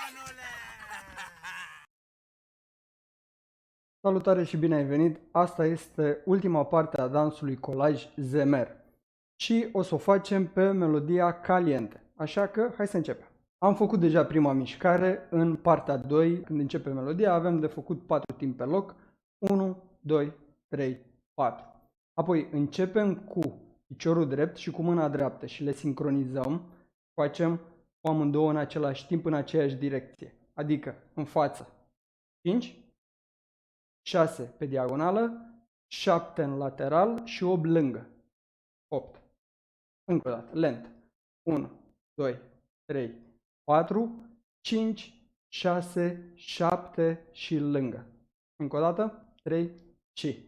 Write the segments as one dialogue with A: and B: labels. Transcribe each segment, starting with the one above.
A: Șobolanule!
B: Salutare și bine ai venit! Asta este ultima parte a dansului colaj Zemer și o să o facem pe melodia Caliente, așa că hai să începem. Am făcut deja prima mișcare, în partea 2, când începe melodia, avem de făcut 4 timp pe loc, 1, 2, 3, 4. Apoi începem cu piciorul drept și cu mâna dreaptă și le sincronizăm, facem cu amândouă în același timp, în aceeași direcție, adică în față 5, 6 pe diagonală, 7 în lateral și 8 lângă. 8. Încă o dată, lent. 1, 2, 3, 4, 5, 6, 7 și lângă. Încă o dată, 3 și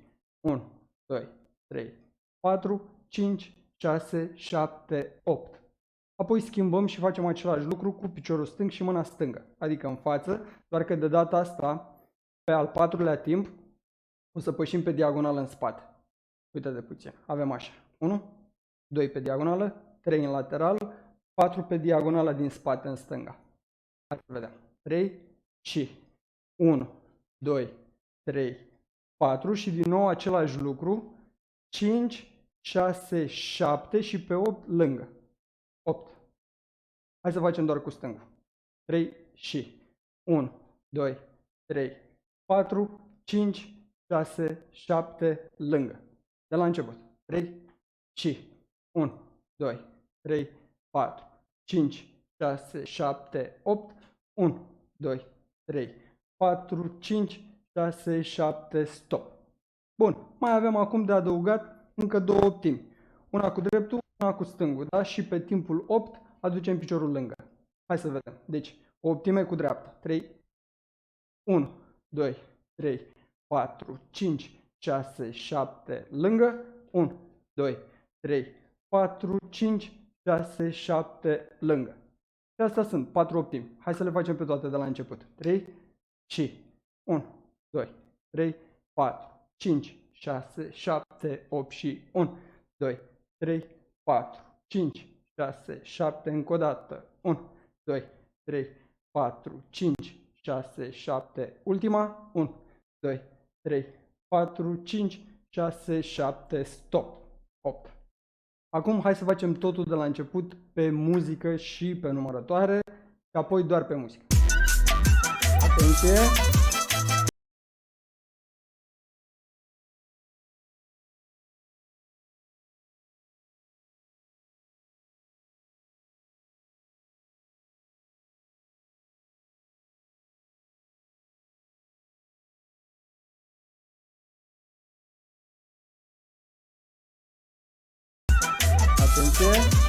B: 1, 2, 3, 4, 5, 6, 7, 8. Apoi schimbăm și facem același lucru cu piciorul stâng și mâna stângă, adică în față, doar că de data asta, pe al patrulea timp, o să pășim pe diagonală în spate. Uite-te puțin. Avem așa. 1, 2 pe diagonală, 3 în lateral, 4 pe diagonală din spate în stânga. Hai să vedem. 3 și 1, 2, 3, 4 și din nou același lucru. 5, 6, 7 și pe 8 lângă. 8. Hai să facem doar cu stângul. 3 și 1, 2, 3, 4, 5, 6, 7 lângă. De la început. 3 și 1, 2, 3, 4, 5, 6, 7, 8, 1, 2, 3, 4, 5, 6, 7, stop. Bun, mai avem acum de adăugat încă două optimi. Una cu dreptul, una cu stângul, da? Și pe timpul 8 aducem piciorul lângă. Hai să vedem. Deci, o optime cu dreapta. 3, 1, 2, 3, 4, 5, 6, 7 lângă. 1, 2, 3, 4, 5, 6, 7 lângă. Și astea sunt 4 optimi. Hai să le facem pe toate de la început. 3 și 1, 2, 3, 4, 5, 6, 7, 8 și 1, 2, 3, 4, 5, 6, 7, încă o dată. 1, 2, 3, 4, 5, 6, 7, ultima. 1, 2, 3, 4, 5, 6, 7, stop. 8. Acum hai să facem totul de la început pe muzică și pe numărătoare și apoi doar pe muzică. Atenție! Atenție!